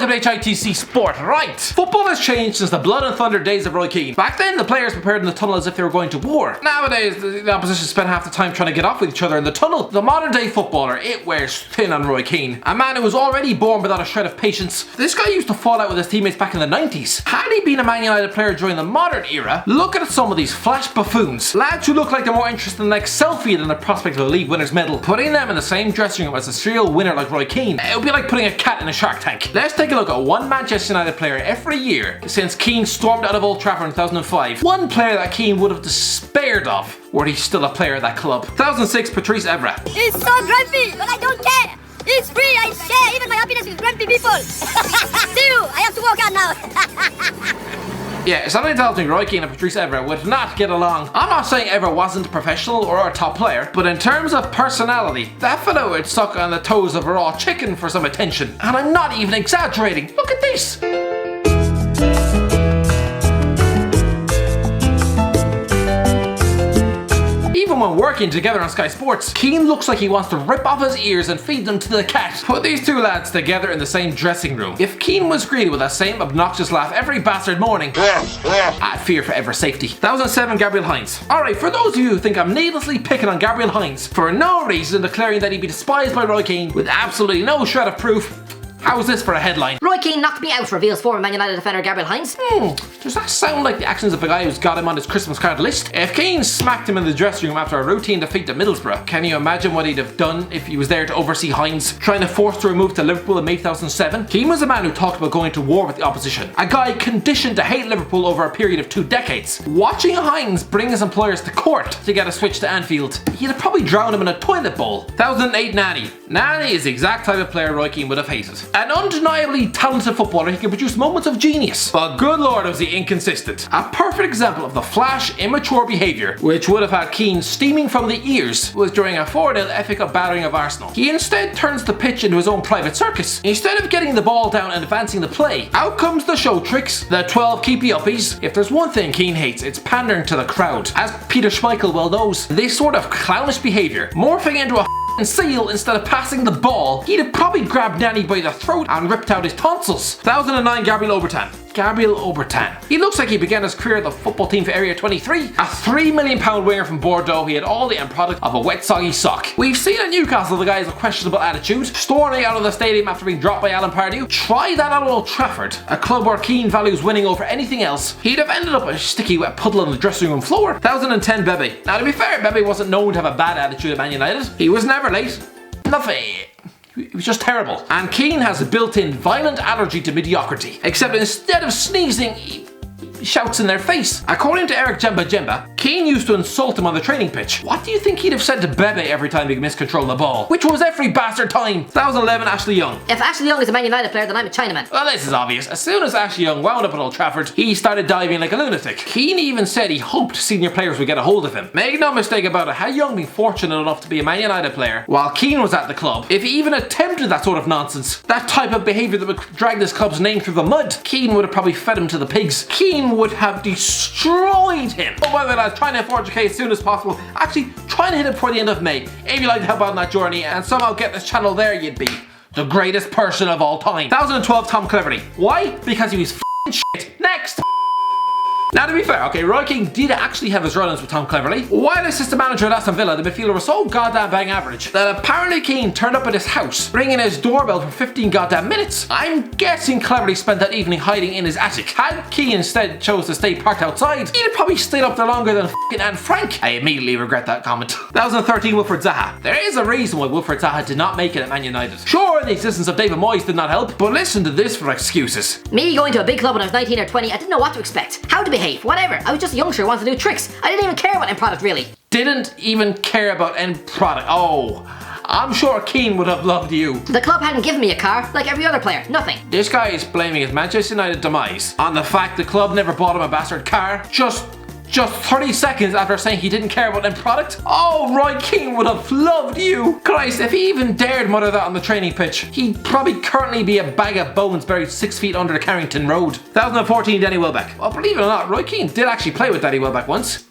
welcome to HITC Sport. Right, football has changed since the blood and thunder days of Roy Keane. Back then, the players prepared in the tunnel as if they were going to war. Nowadays, the opposition spend half the time trying to get off with each other in the tunnel. The modern day footballer, it wears thin on Roy Keane. A man who was already born without a shred of patience. This guy used to fall out with his teammates back in the 90s. Had he been a Man United player during the modern era, look at some of these flash buffoons. Lads who look like they're more interested in the next selfie than the prospect of a league winner's medal. Putting them in the same dressing room as a serial winner like Roy Keane, it would be like putting a cat in a Shark Tank. Let's take a look at one Manchester United player every year since Keane stormed out of Old Trafford in 2005. One player that Keane would have despaired of were he still a player at that club. 2006, Patrice Evra. It's so grumpy, but I don't care. It's free, I share even my happiness with grumpy people. See you, I have to walk out now. Yeah, something tells me Roy Keane and Patrice Evra would not get along. I'm not saying Evra wasn't professional or a top player, but in terms of personality, that fellow would suck on the toes of a raw chicken for some attention. And I'm not even exaggerating. Look at this. Even when working together on Sky Sports, Keane looks like he wants to rip off his ears and feed them to the cat. Put these two lads together in the same dressing room. If Keane was greeted with that same obnoxious laugh every bastard morning, I'd fear for Evra's safety. 2007, Gabriel Heinz. Alright, for those of you who think I'm needlessly picking on Gabriel Heinz for no reason, declaring that he'd be despised by Roy Keane with absolutely no shred of proof, how's this for a headline? Roy Keane knocked me out, reveals former Man United defender Gabriel Heinz. Does that sound like the actions of a guy who's got him on his Christmas card list? If Keane smacked him in the dressing room after a routine defeat to Middlesbrough, can you imagine what he'd have done if he was there to oversee Heinz trying to force the remove to Liverpool in May 2007? Keane was a man who talked about going to war with the opposition. A guy conditioned to hate Liverpool over a period of 2 decades. Watching Heinz bring his employers to court to get a switch to Anfield, he'd have probably drowned him in a toilet bowl. 2008, Nani. Nani is the exact type of player Roy Keane would have hated. An undeniably talented footballer, he can produce moments of genius, but good lord was he inconsistent. A perfect example of the flash, immature behaviour which would have had Keane steaming from the ears was during a 4-0 FA Cup battering of Arsenal. He instead turns the pitch into his own private circus. Instead of getting the ball down and advancing the play, out comes the show tricks, the 12 keepy uppies. If there's one thing Keane hates, it's pandering to the crowd. As Peter Schmeichel well knows, this sort of clownish behaviour, morphing into a seal instead of passing the ball, he'd have probably grabbed Nani by the throat and ripped out his tonsils. 2009, Gabriel Obertan. He looks like he began his career at the football team for Area 23. A £3 million winger from Bordeaux, he had all the end product of a wet soggy sock. We've seen at Newcastle the guys with questionable attitude, storming out of the stadium after being dropped by Alan Pardew. Try that out at Old Trafford, a club where Keane values winning over anything else. He'd have ended up a sticky wet puddle on the dressing room floor. 2010, Bebe. Now to be fair, Bebe wasn't known to have a bad attitude at Man United. He was never late. Nothing. It was just terrible. And Keane has a built-in violent allergy to mediocrity. Except instead of sneezing, he shouts in their face. According to Eric Jemba, Keane used to insult him on the training pitch. What do you think he'd have said to Bebe every time he missed control of the ball? Which was every bastard time. 2011, Ashley Young. If Ashley Young is a Man United player, then I'm a Chinaman. Well, this is obvious. As soon as Ashley Young wound up at Old Trafford, he started diving like a lunatic. Keane even said he hoped senior players would get a hold of him. Make no mistake about it, had Young been fortunate enough to be a Man United player while Keane was at the club, if he even attempted that sort of nonsense, that type of behaviour that would drag this club's name through the mud, Keane would have probably fed him to the pigs. Keane would have destroyed him. But whether that's trying to forge a case as soon as possible, actually trying to hit it before the end of May. If you'd like to help out on that journey and somehow get this channel there, you'd be the greatest person of all time. 2012, Tom Cleverley. Why? Because he was f***ing shit. Next! Now to be fair, okay, Roy Keane did actually have his run-ins with Tom Cleverley. While assistant manager at Aston Villa, the midfielder was so goddamn bang average that apparently Keane turned up at his house, ringing his doorbell for 15 goddamn minutes. I'm guessing Cleverley spent that evening hiding in his attic. Had Keane instead chose to stay parked outside, he'd have probably stayed up there longer than f***ing Anne Frank. I immediately regret that comment. 2013, Wilfried Zaha. There is a reason why Wilfried Zaha did not make it at Man United. Sure, the existence of David Moyes did not help, but listen to this for excuses. Me going to a big club when I was 19 or 20, I didn't know what to expect. How to behave, whatever. I was just a youngster who wanted to do tricks. I didn't even care about end product, really. Didn't even care about end product. Oh, I'm sure Keane would have loved you. The club hadn't given me a car, like every other player. Nothing. This guy is blaming his Manchester United demise on the fact the club never bought him a bastard car. Just 30 seconds after saying he didn't care about end product? Oh, Roy Keane would have loved you. Christ, if he even dared mutter that on the training pitch, he'd probably currently be a bag of bones buried 6 feet under the Carrington Road. 2014, Danny Welbeck. Well, believe it or not, Roy Keane did actually play with Danny Welbeck once.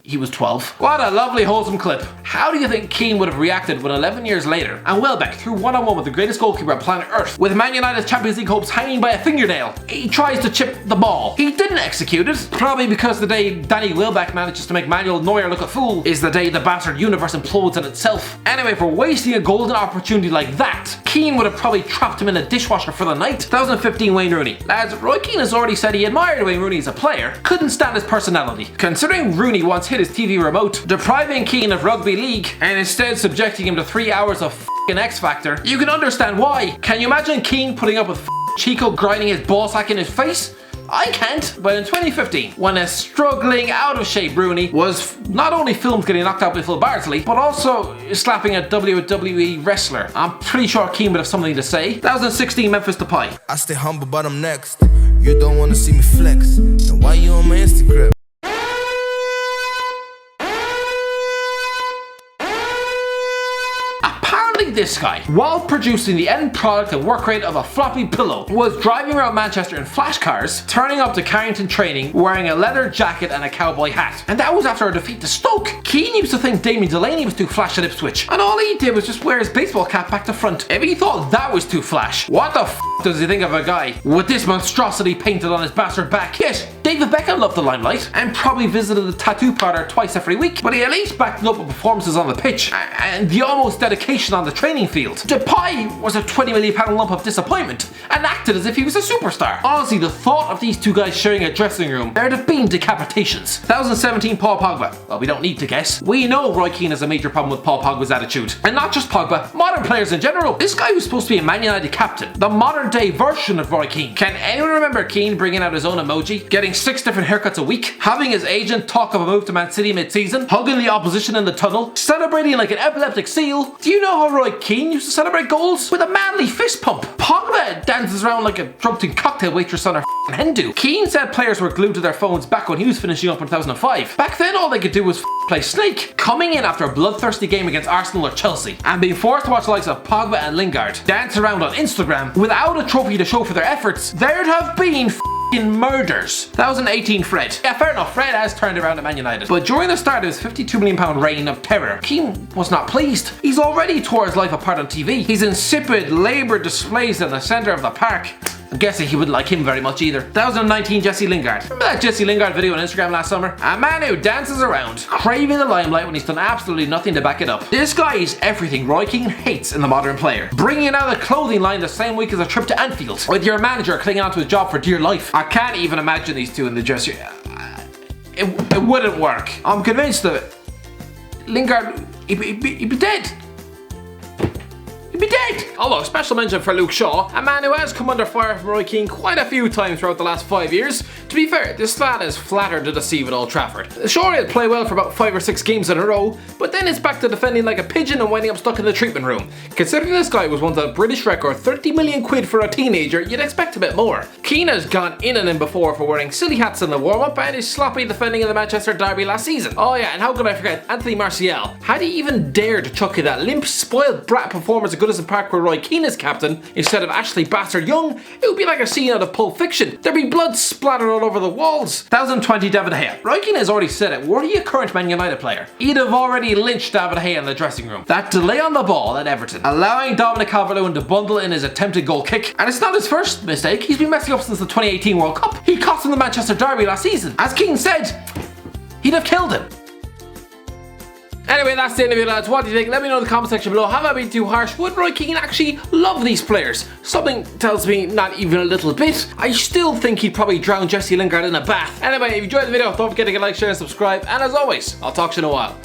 he was 12. What a lovely wholesome clip. How do you think Keane would have reacted when 11 years later, and Welbeck threw one-on-one with the greatest goalkeeper on planet Earth, with Man United's Champions League hopes hanging by a fingernail? He tries to chip the ball. He didn't execute it, probably because the day Danny Welbeck manages to make Manuel Neuer look a fool is the day the bastard universe implodes on itself. Anyway, for wasting a golden opportunity like that, Keane would have probably trapped him in a dishwasher for the night. 2015 Wayne Rooney. Lads, Roy Keane has already said he admired Wayne Rooney as a player, couldn't stand his personality. Considering Rooney once hit his TV remote, depriving Keane of rugby league, and instead subjecting him to 3 hours of f***ing X Factor, you can understand why. Can you imagine Keane putting up with Chico grinding his ballsack in his face? I can't. But in 2015, when a struggling, out of shape Rooney was not only filmed getting knocked out by Phil Bardsley, but also slapping a WWE wrestler, I'm pretty sure Keane would have something to say. 2016 Memphis Depay. I stay humble, but I'm next. You don't wanna see me flex. Then why you on my Instagram? This guy, while producing the end product and work rate of a floppy pillow, was driving around Manchester in flash cars, turning up to Carrington training wearing a leather jacket and a cowboy hat. And that was after a defeat to Stoke. Keane used to think Damien Delaney was too flash at Ipswich, and all he did was just wear his baseball cap back to front. If he thought that was too flash, what the f does he think of a guy with this monstrosity painted on his bastard back? Yes, David Beckham loved the limelight and probably visited the tattoo parlor twice every week, but he at least backed it up with performances on the pitch and the almost dedication on the training field. Depay was a £20 million lump of disappointment and acted as if he was a superstar. Honestly, the thought of these two guys sharing a dressing room, there'd have been decapitations. 2017 Paul Pogba. Well, we don't need to guess. We know Roy Keane has a major problem with Paul Pogba's attitude. And not just Pogba, modern players in general. This guy was supposed to be a Man United captain, the modern day version of Roy Keane. Can anyone remember Keane bringing out his own emoji, getting 6 different haircuts a week, having his agent talk of a move to Man City mid-season, hugging the opposition in the tunnel, celebrating like an epileptic seal? Do you know how Roy Keane used to celebrate goals? With a manly fist pump. Pogba dances around like a drunken cocktail waitress on her hen do. Keane said players were glued to their phones back when he was finishing up in 2005. Back then all they could do was play Snake, coming in after a bloodthirsty game against Arsenal or Chelsea, and being forced to watch the likes of Pogba and Lingard dance around on Instagram without a trophy to show for their efforts. There'd have been murders. 2018 Fred. Yeah, fair enough, Fred has turned around at Man United, but during the start of his £52 million reign of terror, Keane was not pleased. He's already tore his life apart on TV. His insipid, laboured displays in the centre of the park. I'm guessing he wouldn't like him very much either. 2019 Jesse Lingard. Remember that Jesse Lingard video on Instagram last summer? A man who dances around, craving the limelight when he's done absolutely nothing to back it up. This guy is everything Roy Keane hates in the modern player. Bringing out a clothing line the same week as a trip to Anfield, with your manager clinging on to his job for dear life. I can't even imagine these two in the dressing room. It wouldn't work. I'm convinced that Lingard, he'd be dead. He'd be dead! Although, special mention for Luke Shaw, a man who has come under fire from Roy Keane quite a few times throughout the last 5 years. To be fair, this lad is flattered to deceive at Old Trafford. Sure, he'll play well for about 5 or 6 games in a row, but then it's back to defending like a pigeon and winding up stuck in the treatment room. Considering this guy was once a British record 30 million quid for a teenager, you'd expect a bit more. Keane has gone in on him before for wearing silly hats in the warm-up and his sloppy defending in the Manchester derby last season. Oh yeah, and how could I forget Anthony Martial? Had he even dared to chuck you that limp, spoiled brat performance at Goodison Park where Roy Keane is captain, instead of Ashley Bastard Young, it would be like a scene out of Pulp Fiction. There'd be blood splattered all over the walls. 2020 David De Gea. Roy Keane has already said it, were he a current Man United player, he'd have already lynched David De Gea in the dressing room. That delay on the ball at Everton, allowing Dominic Calvert-Lewin to bundle in his attempted goal kick, and it's not his first mistake, he's been messing up since the 2018 World Cup. He cost him the Manchester derby last season. As Keane said, he'd have killed him. Anyway, that's the end of it, lads. What do you think? Let me know in the comment section below. Have I been too harsh? Would Roy Keane actually love these players? Something tells me not even a little bit. I still think he'd probably drown Jesse Lingard in a bath. Anyway, if you enjoyed the video, don't forget to like, share, and subscribe. And as always, I'll talk to you in a while.